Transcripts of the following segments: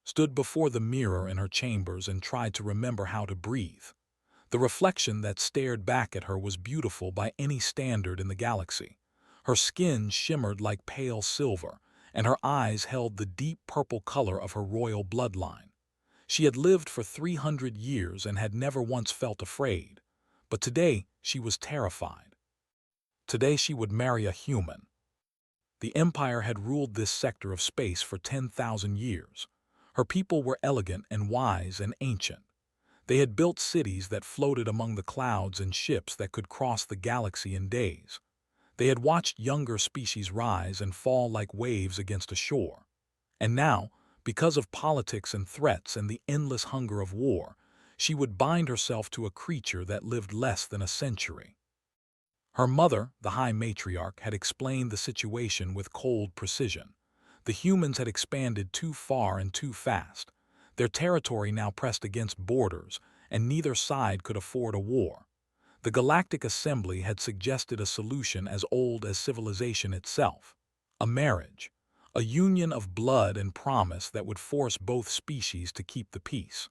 stood before the mirror in her chambers and tried to remember how to breathe. The reflection that stared back at her was beautiful by any standard in the galaxy. Her skin shimmered like pale silver, and her eyes held the deep purple color of her royal bloodline. She had lived for 300 years and had never once felt afraid. But today she was terrified. Today she would marry a human. The Empire had ruled this sector of space for 10,000 years. Her people were elegant and wise and ancient. They had built cities that floated among the clouds and ships that could cross the galaxy in days. They had watched younger species rise and fall like waves against a shore. And now, because of politics and threats and the endless hunger of war, she would bind herself to a creature that lived less than a century. Her mother, the High Matriarch, had explained the situation with cold precision. The humans had expanded too far and too fast. Their territory now pressed against borders, and neither side could afford a war. The Galactic Assembly had suggested a solution as old as civilization itself: a marriage, a union of blood and promise that would force both species to keep the peace.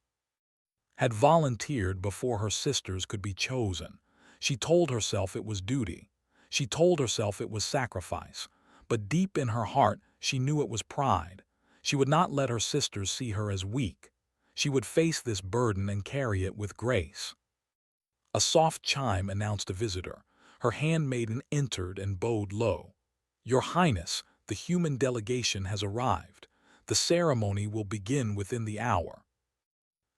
Had volunteered before her sisters could be chosen. She told herself it was duty. She told herself it was sacrifice. But deep in her heart, she knew it was pride. She would not let her sisters see her as weak. She would face this burden and carry it with grace. A soft chime announced a visitor. Her handmaiden entered and bowed low. "Your Highness, the human delegation has arrived. The ceremony will begin within the hour."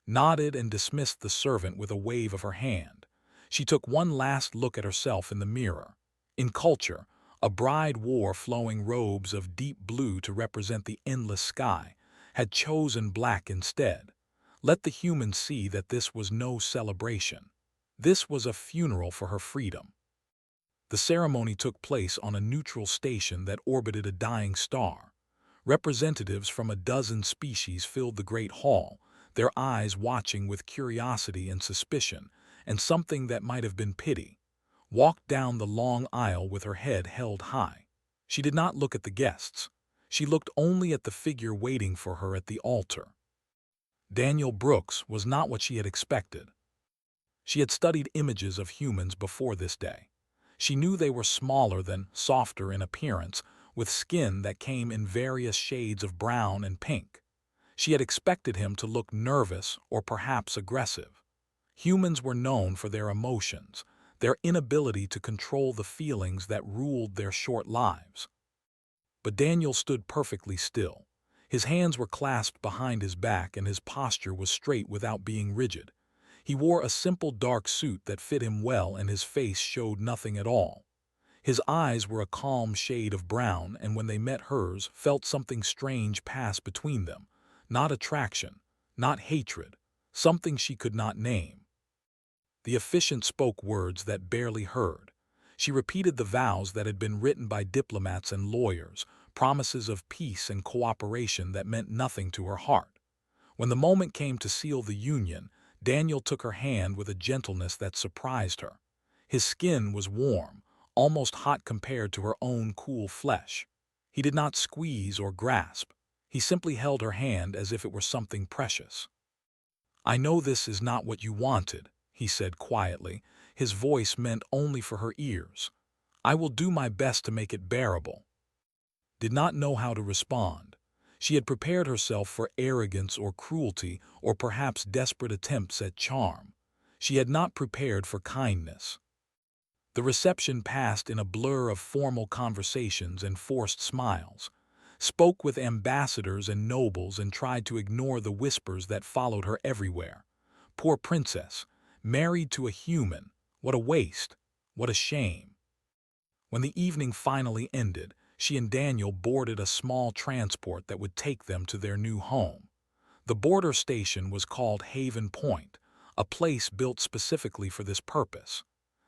Nodded and dismissed the servant with a wave of her hand. She took one last look at herself in the mirror. In culture, a bride wore flowing robes of deep blue to represent the endless sky, had chosen black instead. Let the humans see that this was no celebration. This was a funeral for her freedom. The ceremony took place on a neutral station that orbited a dying star. Representatives from a dozen species filled the great hall, their eyes watching with curiosity and suspicion, and something that might have been pity. Walked down the long aisle with her head held high. She did not look at the guests. She looked only at the figure waiting for her at the altar. Daniel Brooks was not what she had expected. She had studied images of humans before this day. She knew they were smaller than, softer in appearance, with skin that came in various shades of brown and pink. She had expected him to look nervous or perhaps aggressive. Humans were known for their emotions, their inability to control the feelings that ruled their short lives. But Daniel stood perfectly still. His hands were clasped behind his back and his posture was straight without being rigid. He wore a simple dark suit that fit him well and his face showed nothing at all. His eyes were a calm shade of brown and when they met hers felt something strange pass between them. Not attraction, not hatred, something she could not name. The officiant spoke words that barely heard. She repeated the vows that had been written by diplomats and lawyers, promises of peace and cooperation that meant nothing to her heart. When the moment came to seal the union, Daniel took her hand with a gentleness that surprised her. His skin was warm, almost hot compared to her own cool flesh. He did not squeeze or grasp. He simply held her hand as if it were something precious. "I know this is not what you wanted," he said quietly, his voice meant only for her ears. "I will do my best to make it bearable." Did not know how to respond. She had prepared herself for arrogance or cruelty or perhaps desperate attempts at charm. She had not prepared for kindness. The reception passed in a blur of formal conversations and forced smiles. Spoke with ambassadors and nobles and tried to ignore the whispers that followed her everywhere. Poor princess, married to a human, what a waste, what a shame. When the evening finally ended, she and Daniel boarded a small transport that would take them to their new home. The border station was called Haven Point, a place built specifically for this purpose.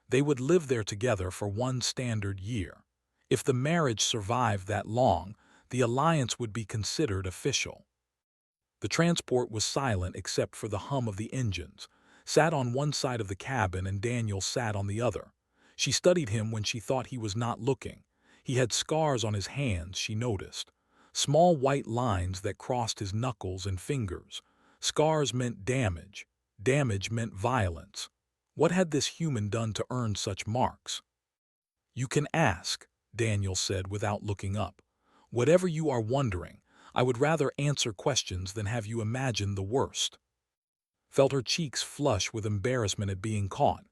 They would live there together for one standard year. If the marriage survived that long, the alliance would be considered official. The transport was silent except for the hum of the engines. Sat on one side of the cabin and Daniel sat on the other. She studied him when she thought he was not looking. He had scars on his hands, she noticed. small white lines that crossed his knuckles and fingers. Scars meant damage. Damage meant violence. What had this human done to earn such marks? "You can ask," Daniel said without looking up. "Whatever you are wondering, I would rather answer questions than have you imagine the worst." Felt her cheeks flush with embarrassment at being caught.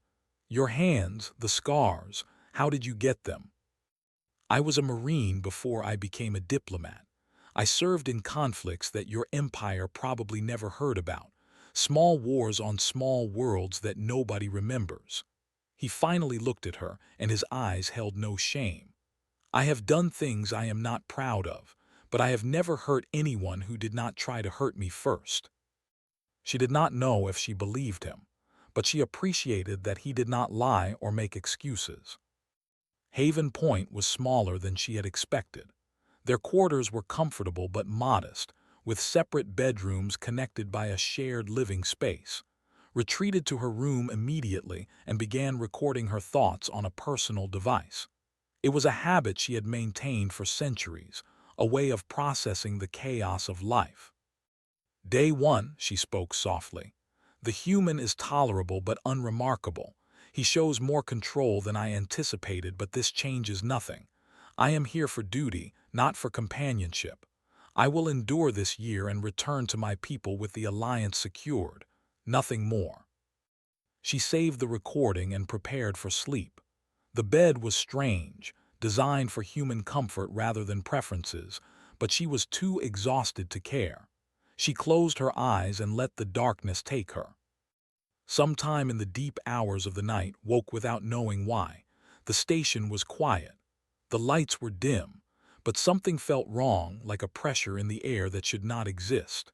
"Your hands, the scars, how did you get them?" "I was a Marine before I became a diplomat. I served in conflicts that your empire probably never heard about. Small wars on small worlds that nobody remembers." He finally looked at her, and his eyes held no shame. "I have done things I am not proud of, but I have never hurt anyone who did not try to hurt me first." She did not know if she believed him, but she appreciated that he did not lie or make excuses. Haven Point was smaller than she had expected. Their quarters were comfortable but modest, with separate bedrooms connected by a shared living space. Retreated to her room immediately and began recording her thoughts on a personal device. It was a habit she had maintained for centuries, a way of processing the chaos of life. "Day 1, she spoke softly. "The human is tolerable but unremarkable. He shows more control than I anticipated, but this changes nothing. I am here for duty, not for companionship. I will endure this year and return to my people with the alliance secured. Nothing more." She saved the recording and prepared for sleep. The bed was strange, designed for human comfort rather than preferences, but she was too exhausted to care. She closed her eyes and let the darkness take her. Sometime in the deep hours of the night, woke without knowing why. The station was quiet. The lights were dim, but something felt wrong, like a pressure in the air that should not exist.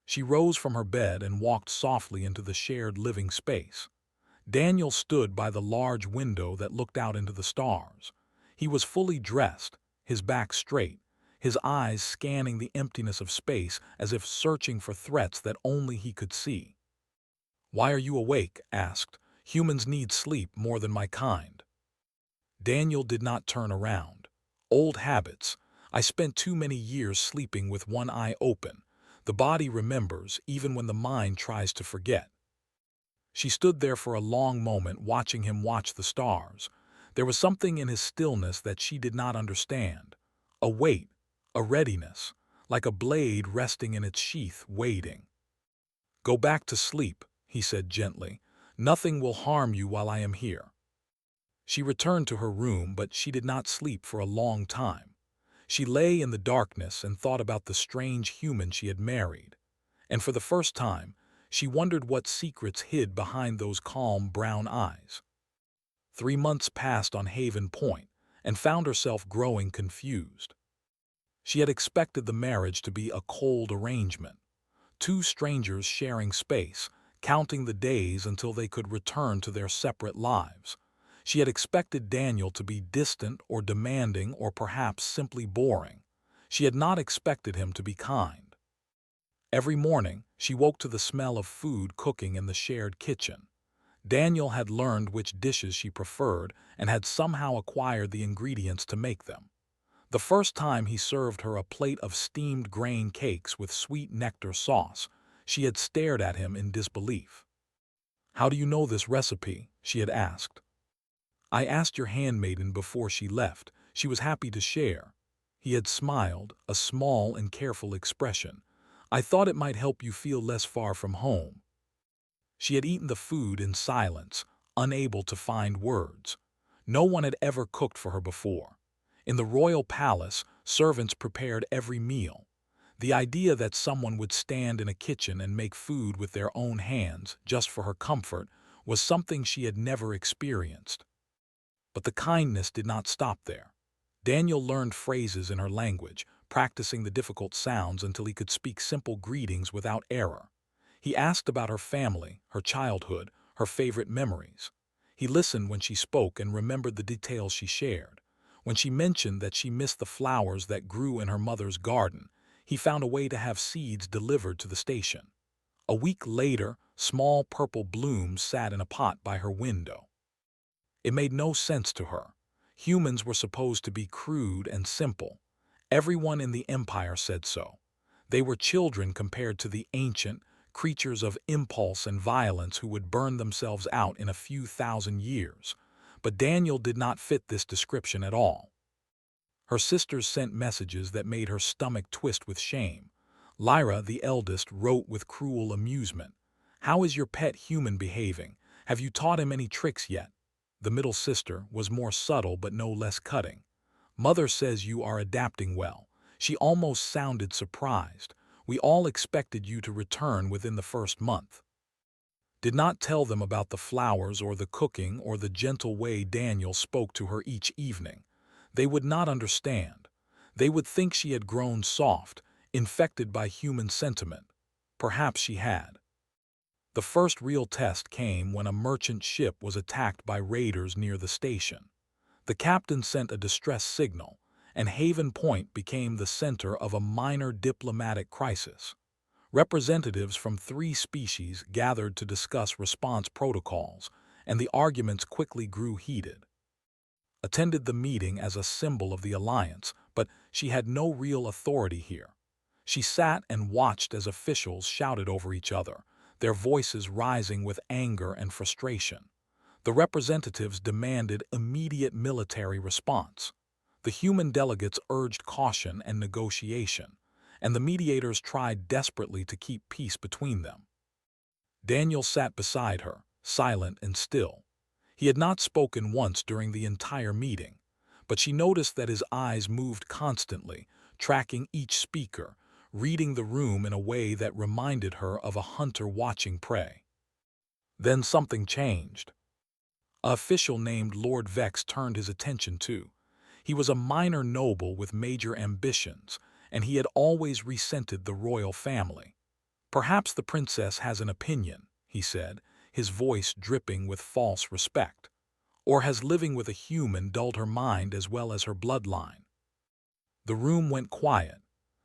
She rose from her bed and walked softly into the shared living space. Daniel stood by the large window that looked out into the stars. He was fully dressed, his back straight, his eyes scanning the emptiness of space as if searching for threats that only he could see. "Why are you awake?" asked. "Humans need sleep more than my kind." Daniel did not turn around. "Old habits. I spent too many years sleeping with one eye open. The body remembers, even when the mind tries to forget." She stood there for a long moment, watching him watch the stars. There was something in his stillness that she did not understand. A weight, a readiness, like a blade resting in its sheath, waiting. "Go back to sleep," he said gently. "Nothing will harm you while I am here." She returned to her room, but she did not sleep for a long time. She lay in the darkness and thought about the strange human she had married. And for the first time, she wondered what secrets hid behind those calm brown eyes. 3 months passed on Haven Point, and found herself growing confused. She had expected the marriage to be a cold arrangement. Two strangers sharing space, counting the days until they could return to their separate lives. She had expected Daniel to be distant or demanding or perhaps simply boring. She had not expected him to be kind. Every morning, she woke to the smell of food cooking in the shared kitchen. Daniel had learned which dishes she preferred and had somehow acquired the ingredients to make them. The first time he served her a plate of steamed grain cakes with sweet nectar sauce, she had stared at him in disbelief. "How do you know this recipe?" she had asked. "I asked your handmaiden before she left. She was happy to share." He had smiled, a small and careful expression. "I thought it might help you feel less far from home." She had eaten the food in silence, unable to find words. No one had ever cooked for her before. In the royal palace, servants prepared every meal. The idea that someone would stand in a kitchen and make food with their own hands, just for her comfort, was something she had never experienced. But the kindness did not stop there. Daniel learned phrases in her language, practicing the difficult sounds until he could speak simple greetings without error. He asked about her family, her childhood, her favorite memories. He listened when she spoke and remembered the details she shared. When she mentioned that she missed the flowers that grew in her mother's garden, he found a way to have seeds delivered to the station. A week later, small purple blooms sat in a pot by her window. It made no sense to her. Humans were supposed to be crude and simple. Everyone in the Empire said so. They were children compared to the ancient, creatures of impulse and violence who would burn themselves out in a few thousand years. But Daniel did not fit this description at all. Her sisters sent messages that made her stomach twist with shame. Lyra, the eldest, wrote with cruel amusement, "How is your pet human behaving? Have you taught him any tricks yet?" The middle sister was more subtle but no less cutting. "Mother says you are adapting well." She almost sounded surprised. "We all expected you to return within the first month." Did not tell them about the flowers or the cooking or the gentle way Daniel spoke to her each evening. They would not understand. They would think she had grown soft, infected by human sentiment. Perhaps she had. The first real test came when a merchant ship was attacked by raiders near the station. The captain sent a distress signal, and Haven Point became the center of a minor diplomatic crisis. Representatives from 3 species gathered to discuss response protocols, and the arguments quickly grew heated. Attended the meeting as a symbol of the alliance, but she had no real authority here. She sat and watched as officials shouted over each other, their voices rising with anger and frustration. The representatives demanded immediate military response. The human delegates urged caution and negotiation, and the mediators tried desperately to keep peace between them. Daniel sat beside her, silent and still. He had not spoken once during the entire meeting, but she noticed that his eyes moved constantly, tracking each speaker, reading the room in a way that reminded her of a hunter watching prey. Then something changed. An official named Lord Vex turned his attention to. He was a minor noble with major ambitions, and he had always resented the royal family. "Perhaps the princess has an opinion," he said, his voice dripping with false respect. "Or has living with a human dulled her mind as well as her bloodline?" The room went quiet.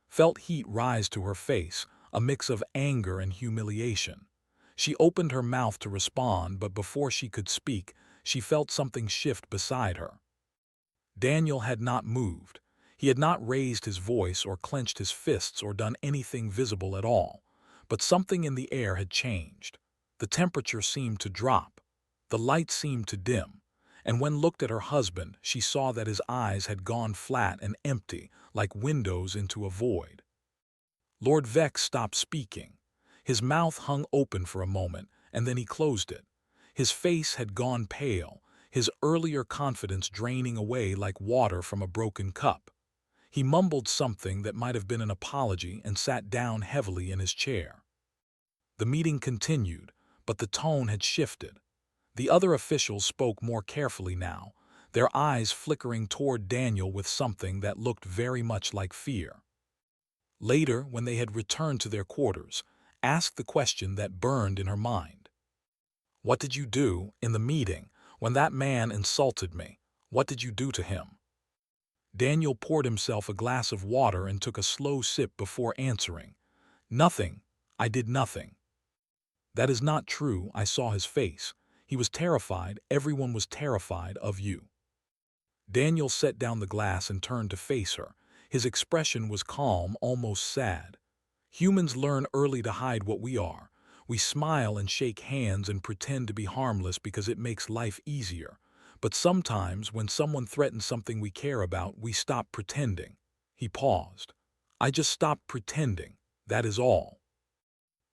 Felt heat rise to her face, a mix of anger and humiliation. She opened her mouth to respond, but before she could speak, she felt something shift beside her. Daniel had not moved. He had not raised his voice or clenched his fists or done anything visible at all. But something in the air had changed. The temperature seemed to drop. The light seemed to dim. And when looked at her husband, she saw that his eyes had gone flat and empty, like windows into a void. Lord Vex stopped speaking. His mouth hung open for a moment, and then he closed it. His face had gone pale, his earlier confidence draining away like water from a broken cup. He mumbled something that might have been an apology and sat down heavily in his chair. The meeting continued, but the tone had shifted. The other officials spoke more carefully now, their eyes flickering toward Daniel with something that looked very much like fear. Later, when they had returned to their quarters, asked the question that burned in her mind. "What did you do in the meeting when that man insulted me? What did you do to him?" Daniel poured himself a glass of water and took a slow sip before answering. "Nothing. I did nothing." "That is not true. I saw his face. He was terrified. Everyone was terrified of you." Daniel set down the glass and turned to face her. His expression was calm, almost sad. "Humans learn early to hide what we are. We smile and shake hands and pretend to be harmless because it makes life easier. But sometimes, when someone threatens something we care about, we stop pretending." He paused. "I just stopped pretending. That is all."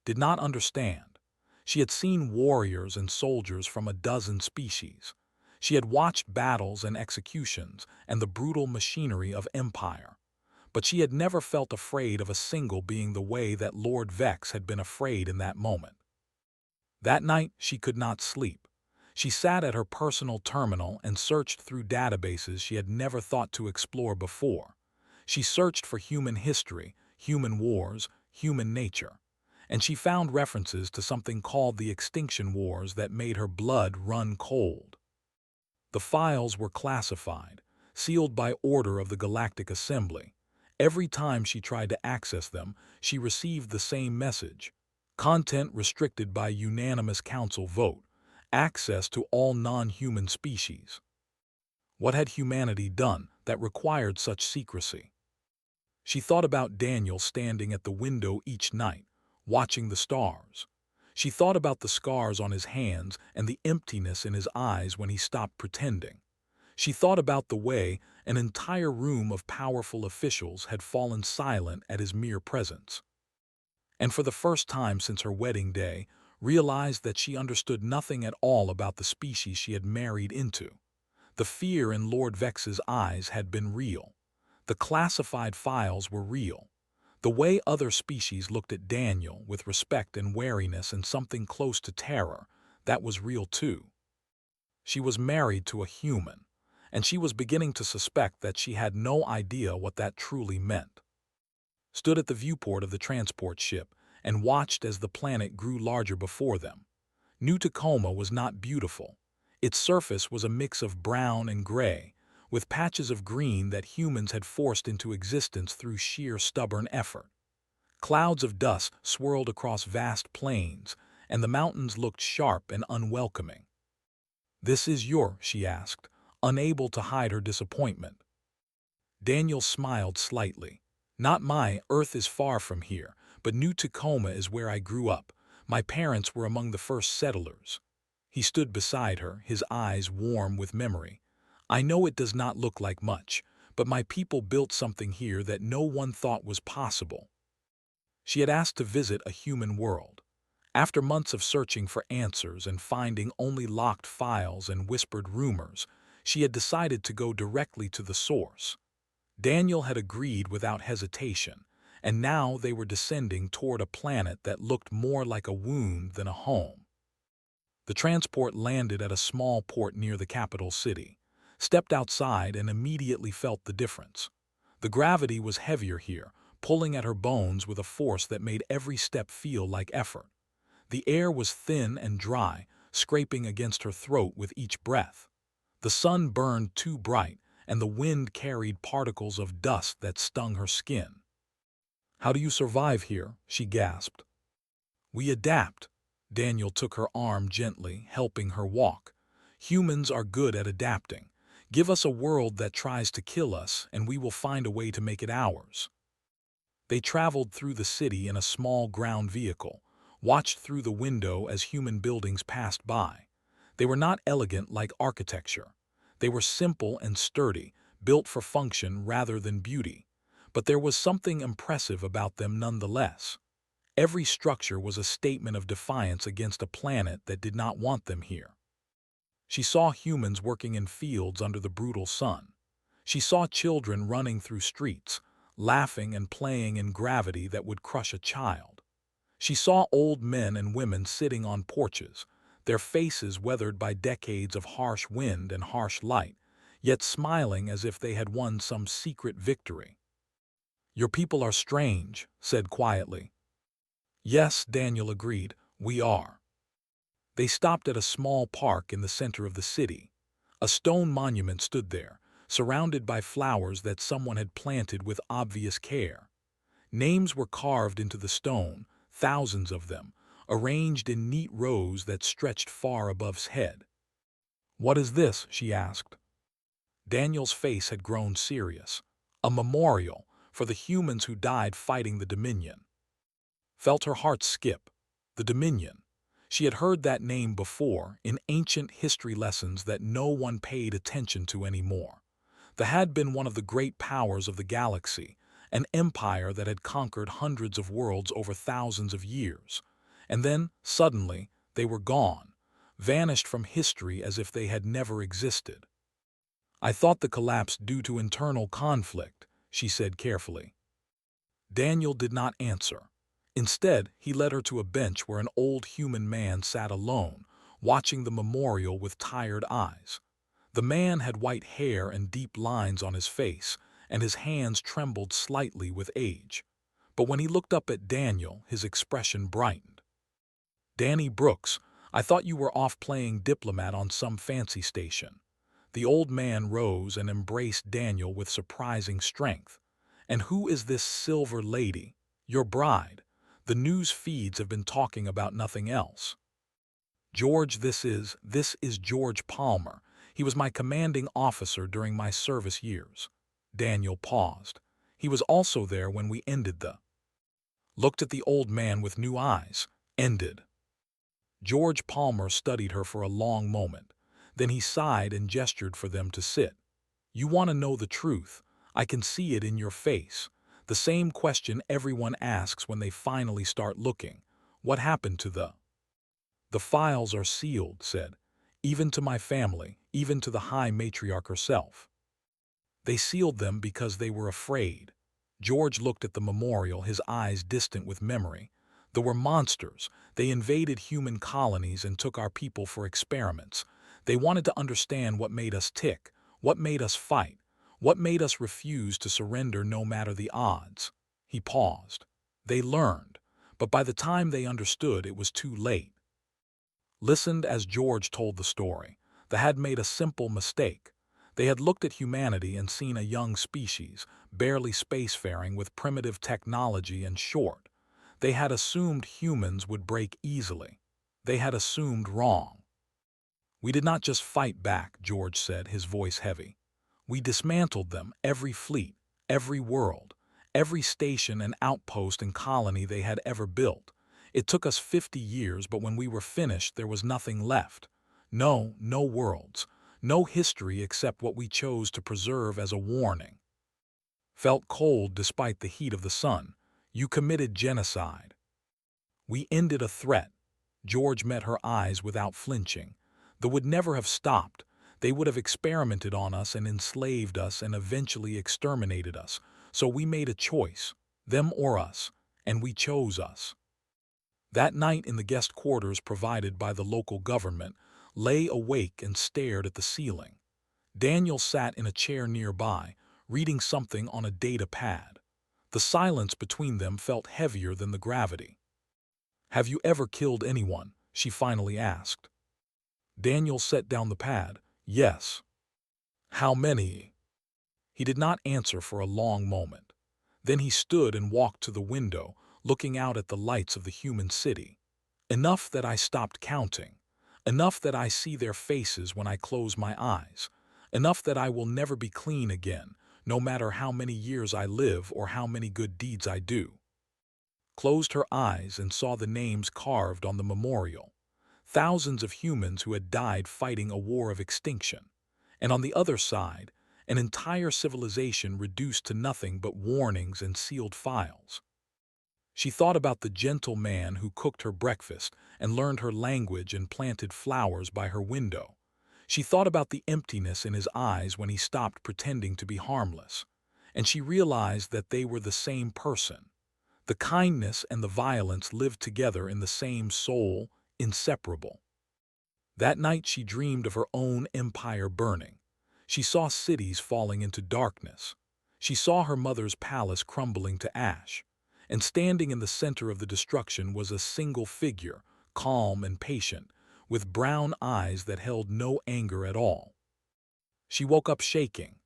Did not understand. She had seen warriors and soldiers from a dozen species. She had watched battles and executions and the brutal machinery of empire. But she had never felt afraid of a single being the way that Lord Vex had been afraid in that moment. That night, she could not sleep. She sat at her personal terminal and searched through databases she had never thought to explore before. She searched for human history, human wars, human nature. And she found references to something called the Extinction Wars that made her blood run cold. The files were classified, sealed by order of the Galactic Assembly. Every time she tried to access them, she received the same message: content restricted by unanimous council vote, access to all non-human species. What had humanity done that required such secrecy? She thought about Daniel standing at the window each night, watching the stars. She thought about the scars on his hands and the emptiness in his eyes when he stopped pretending. She thought about the way an entire room of powerful officials had fallen silent at his mere presence. And for the first time since her wedding day, realized that she understood nothing at all about the species she had married into. The fear in Lord Vex's eyes had been real. The classified files were real. The way other species looked at Daniel with respect and wariness and something close to terror, that was real too. She was married to a human, and she was beginning to suspect that she had no idea what that truly meant. Stood at the viewport of the transport ship and watched as the planet grew larger before them. New Tacoma was not beautiful. Its surface was a mix of brown and gray, with patches of green that humans had forced into existence through sheer stubborn effort. Clouds of dust swirled across vast plains, and the mountains looked sharp and unwelcoming. "This is your," she asked, unable to hide her disappointment. Daniel smiled slightly. "Not my, Earth is far from here, but New Tacoma is where I grew up. My parents were among the first settlers." He stood beside her, his eyes warm with memory. "I know it does not look like much, but my people built something here that no one thought was possible." She had asked to visit a human world. After months of searching for answers and finding only locked files and whispered rumors, she had decided to go directly to the source. Daniel had agreed without hesitation, and now they were descending toward a planet that looked more like a wound than a home. The transport landed at a small port near the capital city, stepped outside and immediately felt the difference. The gravity was heavier here, pulling at her bones with a force that made every step feel like effort. The air was thin and dry, scraping against her throat with each breath. The sun burned too bright, and the wind carried particles of dust that stung her skin. "How do you survive here?" she gasped. "We adapt." Daniel took her arm gently, helping her walk. "Humans are good at adapting. Give us a world that tries to kill us, and we will find a way to make it ours." They traveled through the city in a small ground vehicle, watched through the window as human buildings passed by. They were not elegant like architecture. They were simple and sturdy, built for function rather than beauty. But there was something impressive about them nonetheless. Every structure was a statement of defiance against a planet that did not want them here. She saw humans working in fields under the brutal sun. She saw children running through streets, laughing and playing in gravity that would crush a child. She saw old men and women sitting on porches, their faces weathered by decades of harsh wind and harsh light, yet smiling as if they had won some secret victory. "Your people are strange," said quietly. "Yes," Daniel agreed, "we are." They stopped at a small park in the center of the city. A stone monument stood there, surrounded by flowers that someone had planted with obvious care. Names were carved into the stone, thousands of them, arranged in neat rows that stretched far above his head. "What is this?" she asked. Daniel's face had grown serious. "A memorial for the humans who died fighting the Dominion." Felt her heart skip. The Dominion. She had heard that name before in ancient history lessons that no one paid attention to anymore. They had been one of the great powers of the galaxy, an empire that had conquered hundreds of worlds over thousands of years. And then, suddenly, they were gone, vanished from history as if they had never existed. "I thought the collapse due to internal conflict," she said carefully. Daniel did not answer. Instead, he led her to a bench where an old human man sat alone, watching the memorial with tired eyes. The man had white hair and deep lines on his face, and his hands trembled slightly with age. But when he looked up at Daniel, his expression brightened. "Danny Brooks, I thought you were off playing diplomat on some fancy station." The old man rose and embraced Daniel with surprising strength. "And who is this silver lady? Your bride? The news feeds have been talking about nothing else." "George, this is George Palmer. He was my commanding officer during my service years." Daniel paused. He was also there when we ended looked at the old man with new eyes, ended. George Palmer studied her for a long moment. Then he sighed and gestured for them to sit. You want to know the truth. I can see it in your face. The same question everyone asks when they finally start looking. What happened to The files are sealed, said. Even to my family, even to the High Matriarch herself. They sealed them because they were afraid. George looked at the memorial, his eyes distant with memory. There were monsters. They invaded human colonies and took our people for experiments. They wanted to understand what made us tick, what made us fight, what made us refuse to surrender no matter the odds. He paused. They learned, but by the time they understood, it was too late. Listened as George told the story. They had made a simple mistake. They had looked at humanity and seen a young species, barely spacefaring with primitive technology and short. They had assumed humans would break easily. They had assumed wrong. We did not just fight back, George said, his voice heavy. We dismantled them, every fleet, every world, every station and outpost and colony they had ever built. It took us 50 years, but when we were finished, there was nothing left. No worlds, no history except what we chose to preserve as a warning. Felt cold despite the heat of the sun. You committed genocide. We ended a threat. George met her eyes without flinching. They would never have stopped. They would have experimented on us and enslaved us and eventually exterminated us. So we made a choice, them or us, and we chose us. That night in the guest quarters provided by the local government, lay awake and stared at the ceiling. Daniel sat in a chair nearby, reading something on a data pad. The silence between them felt heavier than the gravity. Have you ever killed anyone? She finally asked. Daniel set down the pad. Yes. How many? He did not answer for a long moment. Then he stood and walked to the window, looking out at the lights of the human city. Enough that I stopped counting. Enough that I see their faces when I close my eyes. Enough that I will never be clean again, no matter how many years I live or how many good deeds I do. Closed her eyes and saw the names carved on the memorial. Thousands of humans who had died fighting a war of extinction. And on the other side, an entire civilization reduced to nothing but warnings and sealed files. She thought about the gentle man who cooked her breakfast and learned her language and planted flowers by her window. She thought about the emptiness in his eyes when he stopped pretending to be harmless. And she realized that they were the same person. The kindness and the violence lived together in the same soul, inseparable. That night she dreamed of her own empire burning. She saw cities falling into darkness. She saw her mother's palace crumbling to ash. And standing in the center of the destruction was a single figure, calm and patient, with brown eyes that held no anger at all. She woke up shaking.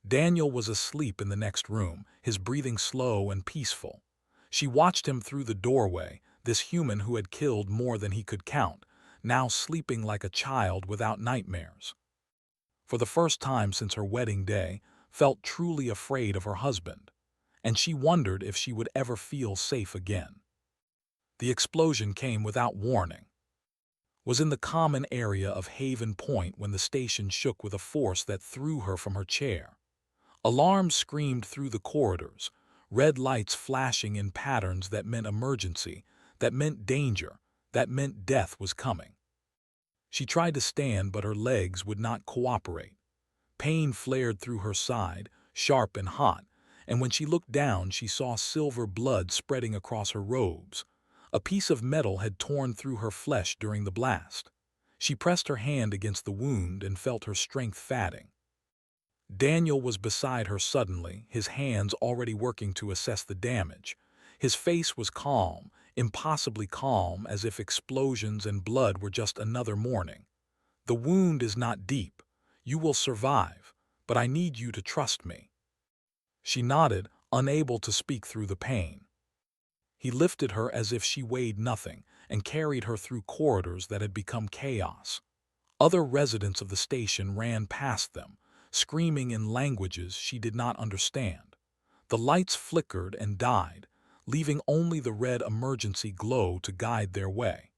Daniel was asleep in the next room, his breathing slow and peaceful. She watched him through the doorway, this human who had killed more than he could count, now sleeping like a child without nightmares. For the first time since her wedding day, felt truly afraid of her husband. And she wondered if she would ever feel safe again. The explosion came without warning. Was in the common area of Haven Point when the station shook with a force that threw her from her chair. Alarms screamed through the corridors, red lights flashing in patterns that meant emergency, that meant danger, that meant death was coming. She tried to stand, but her legs would not cooperate. Pain flared through her side, sharp and hot, and when she looked down, she saw silver blood spreading across her robes. A piece of metal had torn through her flesh during the blast. She pressed her hand against the wound and felt her strength fading. Daniel was beside her suddenly, his hands already working to assess the damage. His face was calm, impossibly calm, as if explosions and blood were just another morning. The wound is not deep. You will survive, but I need you to trust me. She nodded, unable to speak through the pain. He lifted her as if she weighed nothing and carried her through corridors that had become chaos. Other residents of the station ran past them, screaming in languages she did not understand. The lights flickered and died, leaving only the red emergency glow to guide their way.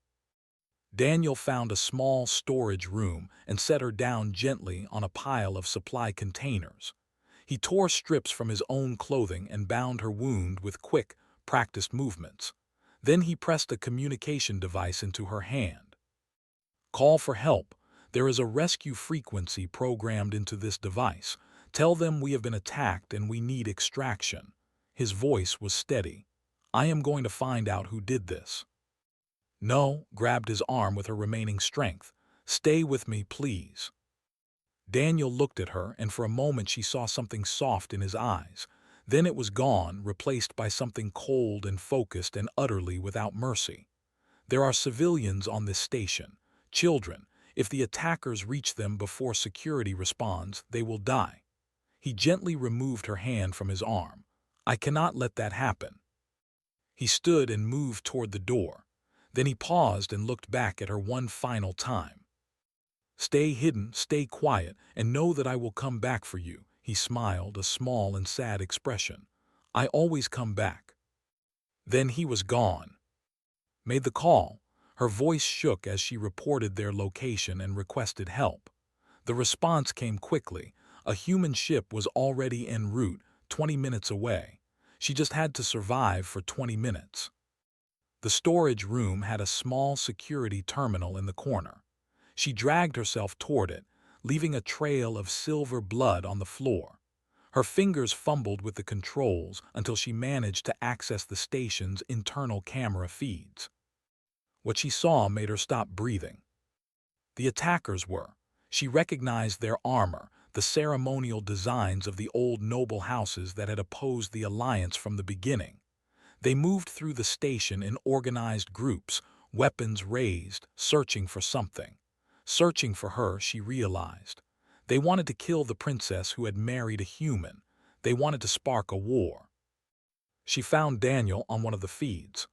Daniel found a small storage room and set her down gently on a pile of supply containers. He tore strips from his own clothing and bound her wound with quick, practiced movements. Then he pressed a communication device into her hand. Call for help. There is a rescue frequency programmed into this device. Tell them we have been attacked and we need extraction. His voice was steady. I am going to find out who did this. No, grabbed his arm with her remaining strength. Stay with me, please. Daniel looked at her, and for a moment she saw something soft in his eyes. Then it was gone, replaced by something cold and focused and utterly without mercy. There are civilians on this station. Children. If the attackers reach them before security responds, they will die. He gently removed her hand from his arm. I cannot let that happen. He stood and moved toward the door. Then he paused and looked back at her one final time. Stay hidden, stay quiet, and know that I will come back for you. He smiled, a small and sad expression. I always come back. Then he was gone. Made the call. Her voice shook as she reported their location and requested help. The response came quickly. A human ship was already en route, 20 minutes away. She just had to survive for 20 minutes. The storage room had a small security terminal in the corner. She dragged herself toward it, leaving a trail of silver blood on the floor. Her fingers fumbled with the controls until she managed to access the station's internal camera feeds. What she saw made her stop breathing. The attackers were. She recognized their armor, the ceremonial designs of the old noble houses that had opposed the alliance from the beginning. They moved through the station in organized groups, weapons raised, searching for something. Searching for her, she realized. They wanted to kill the princess who had married a human. They wanted to spark a war. She found Daniel on one of the feeds.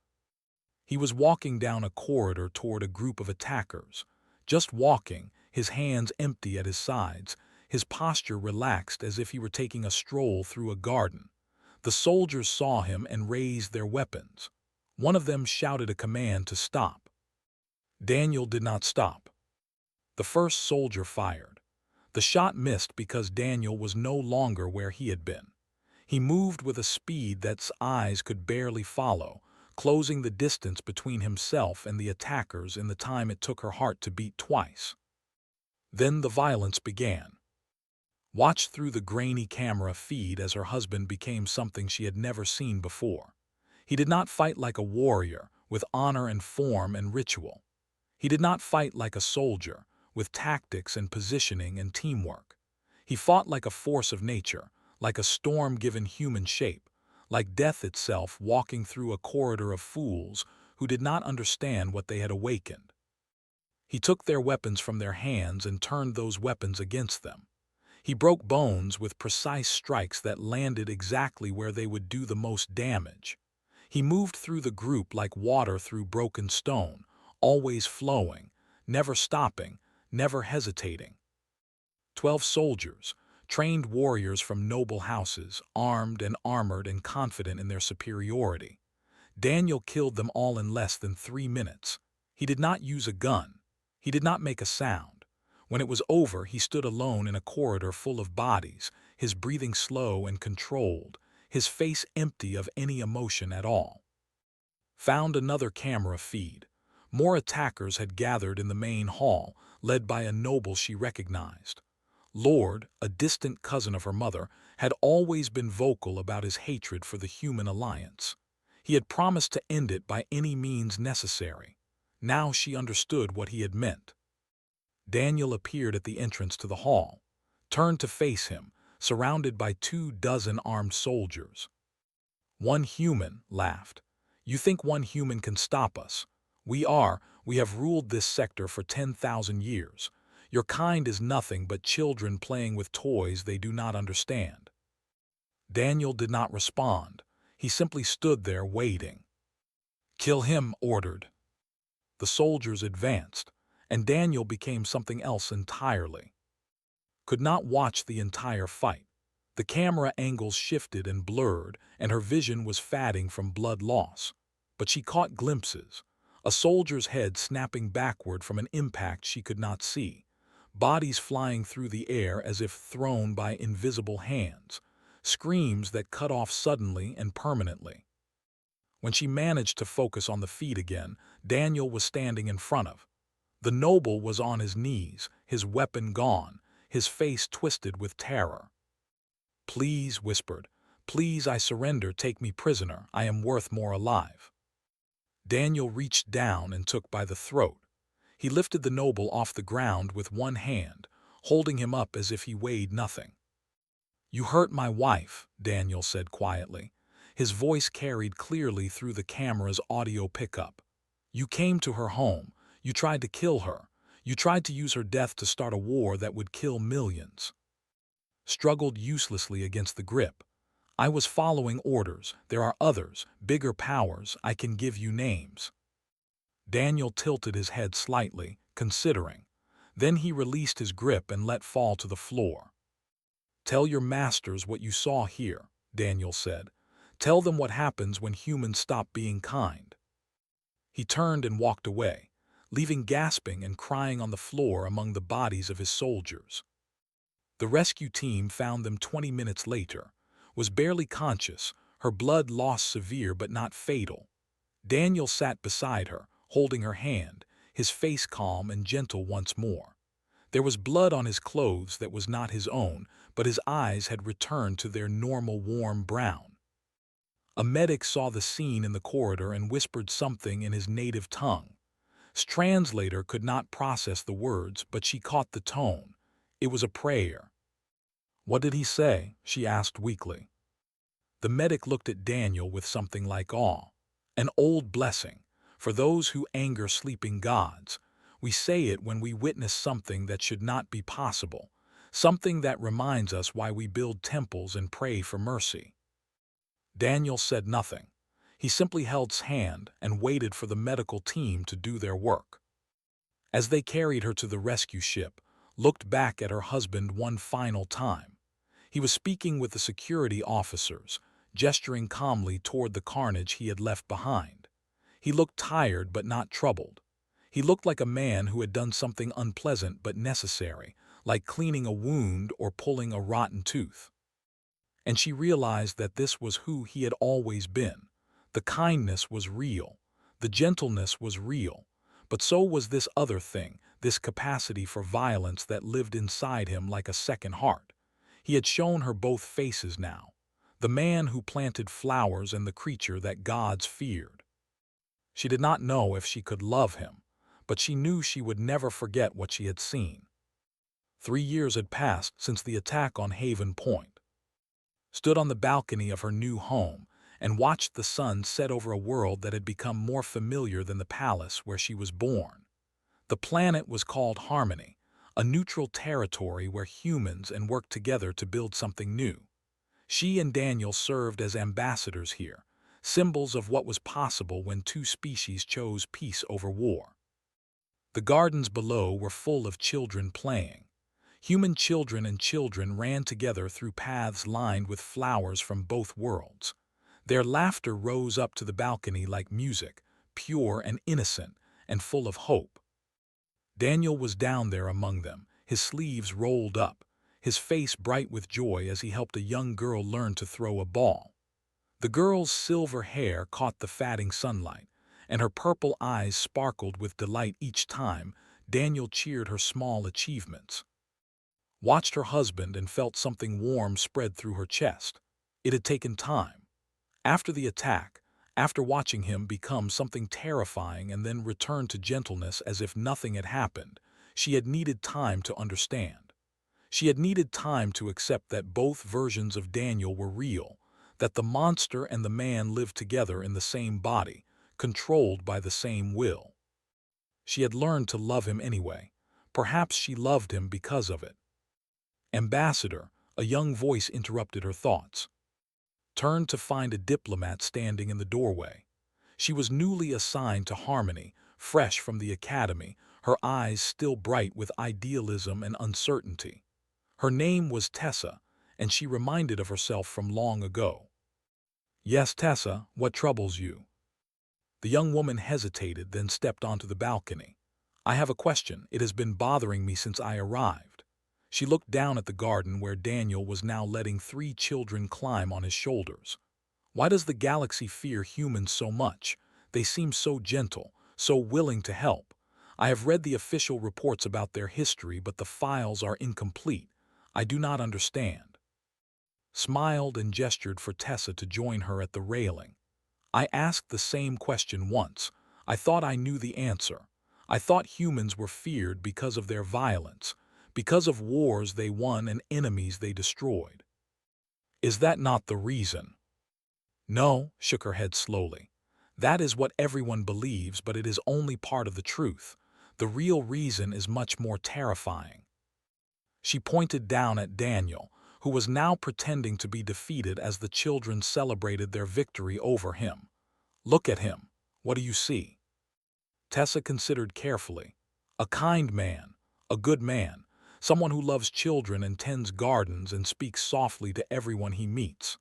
He was walking down a corridor toward a group of attackers. Just walking, his hands empty at his sides, his posture relaxed as if he were taking a stroll through a garden. The soldiers saw him and raised their weapons. One of them shouted a command to stop. Daniel did not stop. The first soldier fired. The shot missed because Daniel was no longer where he had been. He moved with a speed that eyes could barely follow, closing the distance between himself and the attackers in the time it took her heart to beat twice. Then the violence began. Watched through the grainy camera feed as her husband became something she had never seen before. He did not fight like a warrior, with honor and form and ritual. He did not fight like a soldier, with tactics and positioning and teamwork. He fought like a force of nature, like a storm given human shape, like death itself walking through a corridor of fools who did not understand what they had awakened. He took their weapons from their hands and turned those weapons against them. He broke bones with precise strikes that landed exactly where they would do the most damage. He moved through the group like water through broken stone, always flowing, never stopping, never hesitating. 12 soldiers, trained warriors from noble houses, armed and armored and confident in their superiority. Daniel killed them all in less than 3 minutes. He did not use a gun. He did not make a sound. When it was over, he stood alone in a corridor full of bodies, his breathing slow and controlled, his face empty of any emotion at all. Found another camera feed. More attackers had gathered in the main hall, led by a noble she recognized. Lord, a distant cousin of her mother, had always been vocal about his hatred for the human alliance. He had promised to end it by any means necessary. Now she understood what he had meant. Daniel appeared at the entrance to the hall, turned to face him, surrounded by 24 armed soldiers. One human laughed. You think one human can stop us? We have ruled this sector for 10,000 years. Your kind is nothing but children playing with toys they do not understand. Daniel did not respond. He simply stood there waiting. Kill him, ordered. The soldiers advanced, and Daniel became something else entirely. Could not watch the entire fight. The camera angles shifted and blurred, and her vision was fading from blood loss. But she caught glimpses, a soldier's head snapping backward from an impact she could not see, bodies flying through the air as if thrown by invisible hands, screams that cut off suddenly and permanently. When she managed to focus on the feed again, Daniel was standing in front of. The noble was on his knees, his weapon gone, his face twisted with terror. "Please," whispered, "please, I surrender, take me prisoner, I am worth more alive." Daniel reached down and took by the throat. He lifted the noble off the ground with one hand, holding him up as if he weighed nothing. "You hurt my wife," Daniel said quietly. His voice carried clearly through the camera's audio pickup. "You came to her home. You tried to kill her. You tried to use her death to start a war that would kill millions." Struggled uselessly against the grip. "I was following orders. There are others, bigger powers. I can give you names." Daniel tilted his head slightly, considering. Then he released his grip and let fall to the floor. "Tell your masters what you saw here," Daniel said. "Tell them what happens when humans stop being kind." He turned and walked away, leaving gasping and crying on the floor among the bodies of his soldiers. The rescue team found them 20 minutes later, was barely conscious, her blood loss severe but not fatal. Daniel sat beside her, holding her hand, his face calm and gentle once more. There was blood on his clothes that was not his own, but his eyes had returned to their normal warm brown. A medic saw the scene in the corridor and whispered something in his native tongue. Translator could not process the words, but she caught the tone. It was a prayer. "What did he say?" she asked weakly. The medic looked at Daniel with something like awe. "An old blessing. For those who anger sleeping gods. We say it when we witness something that should not be possible, something that reminds us why we build temples and pray for mercy." Daniel said nothing. He simply held his hand and waited for the medical team to do their work. As they carried her to the rescue ship, looked back at her husband one final time. He was speaking with the security officers, gesturing calmly toward the carnage he had left behind. He looked tired but not troubled. He looked like a man who had done something unpleasant but necessary, like cleaning a wound or pulling a rotten tooth. And she realized that this was who he had always been. The kindness was real. The gentleness was real. But so was this other thing, this capacity for violence that lived inside him like a second heart. He had shown her both faces now. The man who planted flowers and the creature that gods feared. She did not know if she could love him, but she knew she would never forget what she had seen. 3 years had passed since the attack on Haven Point. Stood on the balcony of her new home and watched the sun set over a world that had become more familiar than the palace where she was born. The planet was called Harmony, a neutral territory where humans worked together to build something new. She and Daniel served as ambassadors here, symbols of what was possible when two species chose peace over war. The gardens below were full of children playing. Human children and children ran together through paths lined with flowers from both worlds. Their laughter rose up to the balcony like music, pure and innocent and full of hope. Daniel was down there among them, his sleeves rolled up, his face bright with joy as he helped a young girl learn to throw a ball. The girl's silver hair caught the fading sunlight, and her purple eyes sparkled with delight each time Daniel cheered her small achievements. Watched her husband and felt something warm spread through her chest. It had taken time. After the attack, after watching him become something terrifying and then return to gentleness as if nothing had happened, she had needed time to understand. She had needed time to accept that both versions of Daniel were real, that the monster and the man lived together in the same body, controlled by the same will. She had learned to love him anyway. Perhaps she loved him because of it. "Ambassador," a young voice interrupted her thoughts. Turned to find a diplomat standing in the doorway. She was newly assigned to Harmony, fresh from the academy, her eyes still bright with idealism and uncertainty. Her name was Tessa, and she reminded of herself from long ago. "Yes, Tessa, what troubles you?" The young woman hesitated, then stepped onto the balcony. "I have a question. It has been bothering me since I arrived." She looked down at the garden where Daniel was now letting 3 children climb on his shoulders. "Why does the galaxy fear humans so much? They seem so gentle, so willing to help. I have read the official reports about their history, but the files are incomplete. I do not understand." Smiled and gestured for Tessa to join her at the railing. "I asked the same question once. I thought I knew the answer. I thought humans were feared because of their violence, because of wars they won and enemies they destroyed. Is that not the reason?" "No," shook her head slowly. "That is what everyone believes, but it is only part of the truth. The real reason is much more terrifying." She pointed down at Daniel, who was now pretending to be defeated as the children celebrated their victory over him. "Look at him. What do you see?" Tessa considered carefully. "A kind man, a good man, someone who loves children and tends gardens and speaks softly to everyone he meets."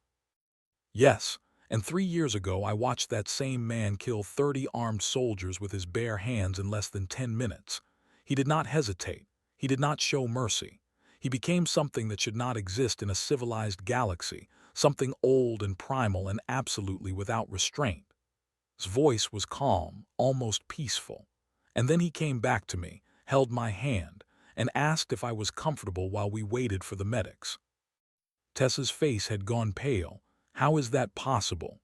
"Yes, and 3 years ago I watched that same man kill 30 armed soldiers with his bare hands in less than 10 minutes. He did not hesitate. He did not show mercy. He became something that should not exist in a civilized galaxy, something old and primal and absolutely without restraint." His voice was calm, almost peaceful. "And then he came back to me, held my hand, and asked if I was comfortable while we waited for the medics." Tessa's face had gone pale. "How is that possible?"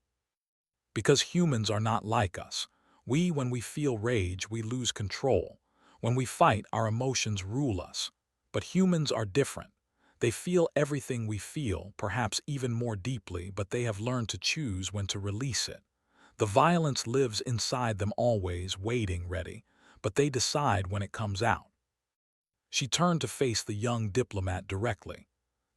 "Because humans are not like us. When we feel rage, we lose control. When we fight, our emotions rule us. But humans are different. They feel everything we feel, perhaps even more deeply, but they have learned to choose when to release it. The violence lives inside them always, waiting ready, but they decide when it comes out." She turned to face the young diplomat directly.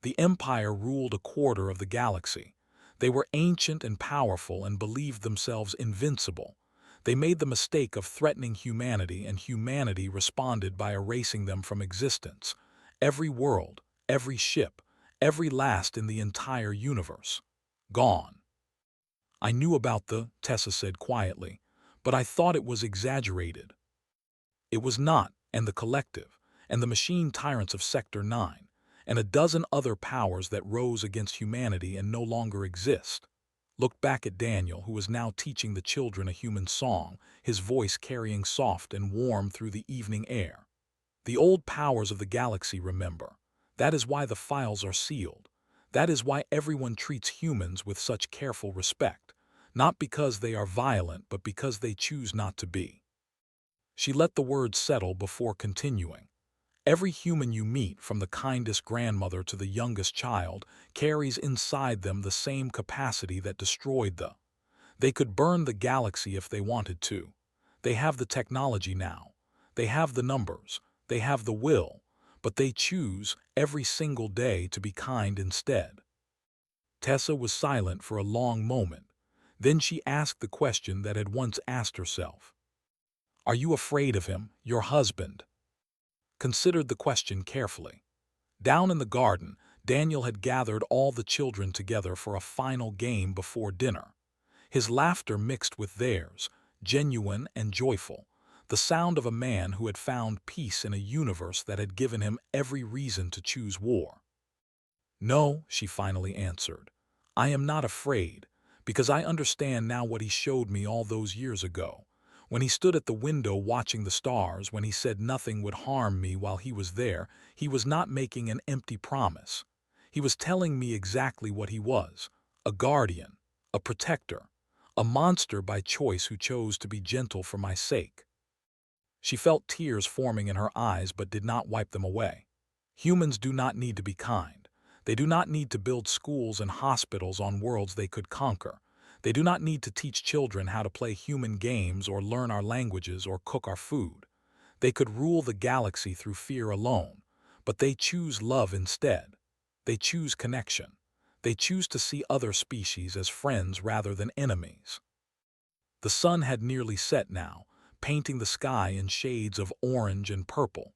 The Empire ruled a quarter of the galaxy. They were ancient and powerful and believed themselves invincible. They made the mistake of threatening humanity, and humanity responded by erasing them from existence. Every world, every ship, every last in the entire universe. Gone. "I knew about Tessa said quietly, "but I thought it was exaggerated." It was not, and the Collective, and the machine tyrants of Sector 9, and a dozen other powers that rose against humanity and no longer exist. Looked back at Daniel, who was now teaching the children a human song, his voice carrying soft and warm through the evening air. "The old powers of the galaxy remember. That is why the files are sealed. That is why everyone treats humans with such careful respect, not because they are violent, but because they choose not to be." She let the words settle before continuing. "Every human you meet, from the kindest grandmother to the youngest child, carries inside them the same capacity that destroyed the. They could burn the galaxy if they wanted to. They have the technology now. They have the numbers. They have the will. But they choose, every single day, to be kind instead." Tessa was silent for a long moment. Then she asked the question that had once asked herself. "Are you afraid of him, your husband?" Considered the question carefully. Down in the garden, Daniel had gathered all the children together for a final game before dinner. His laughter mixed with theirs, genuine and joyful, the sound of a man who had found peace in a universe that had given him every reason to choose war. "No," she finally answered. "I am not afraid, because I understand now what he showed me all those years ago. When he stood at the window watching the stars, when he said nothing would harm me while he was there, he was not making an empty promise. He was telling me exactly what he was, a guardian, a protector, a monster by choice who chose to be gentle for my sake." She felt tears forming in her eyes but did not wipe them away. Humans do not need to be kind. They do not need to build schools and hospitals on worlds they could conquer. They do not need to teach children how to play human games or learn our languages or cook our food. They could rule the galaxy through fear alone, but they choose love instead. They choose connection. They choose to see other species as friends rather than enemies. The sun had nearly set now, painting the sky in shades of orange and purple.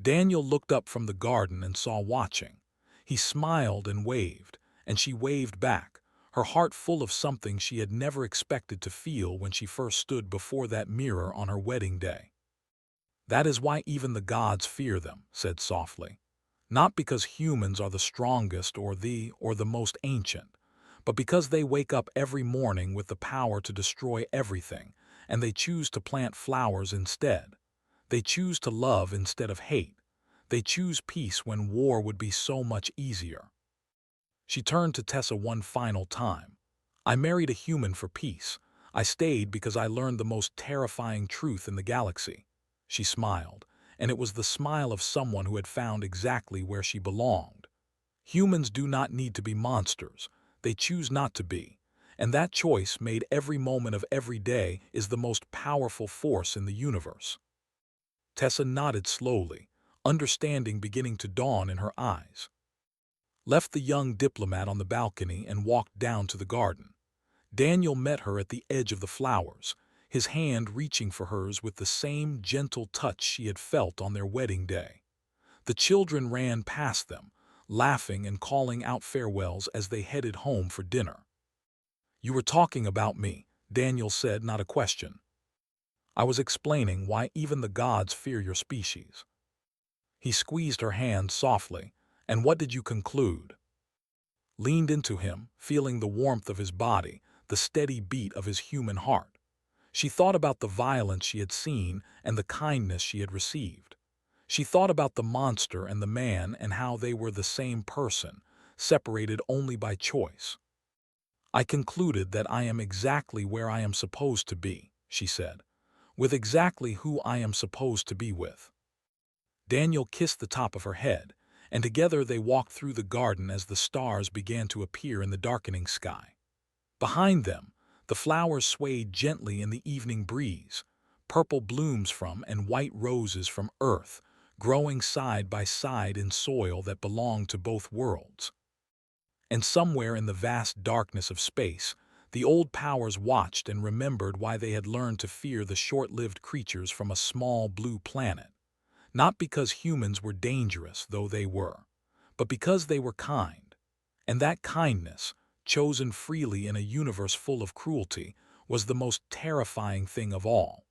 Daniel looked up from the garden and saw watching. He smiled and she waved back, her heart full of something she had never expected to feel when she first stood before that mirror on her wedding day. "That is why even the gods fear them," said softly. "Not because humans are the strongest or the most ancient, but because they wake up every morning with the power to destroy everything, and they choose to plant flowers instead. They choose to love instead of hate. They choose peace when war would be so much easier." She turned to Tessa one final time. "I married a human for peace. I stayed because I learned the most terrifying truth in the galaxy." She smiled, and it was the smile of someone who had found exactly where she belonged. Humans do not need to be monsters. They choose not to be. And that choice, made every moment of every day, is the most powerful force in the universe. Tessa nodded slowly, understanding beginning to dawn in her eyes. Left the young diplomat on the balcony and walked down to the garden. Daniel met her at the edge of the flowers, his hand reaching for hers with the same gentle touch she had felt on their wedding day. The children ran past them, laughing and calling out farewells as they headed home for dinner. "You were talking about me," Daniel said, not a question. "I was explaining why even the gods fear your species." He squeezed her hand softly. "And what did you conclude?" Leaned into him, feeling the warmth of his body, the steady beat of his human heart. She thought about the violence she had seen and the kindness she had received. She thought about the monster and the man and how they were the same person, separated only by choice. "I concluded that I am exactly where I am supposed to be," she said, "with exactly who I am supposed to be with." Daniel kissed the top of her head, and together they walked through the garden as the stars began to appear in the darkening sky. Behind them, the flowers swayed gently in the evening breeze, purple blooms from and white roses from earth, growing side by side in soil that belonged to both worlds. And somewhere in the vast darkness of space, the old powers watched and remembered why they had learned to fear the short-lived creatures from a small blue planet. Not because humans were dangerous, though they were, but because they were kind. And that kindness, chosen freely in a universe full of cruelty, was the most terrifying thing of all.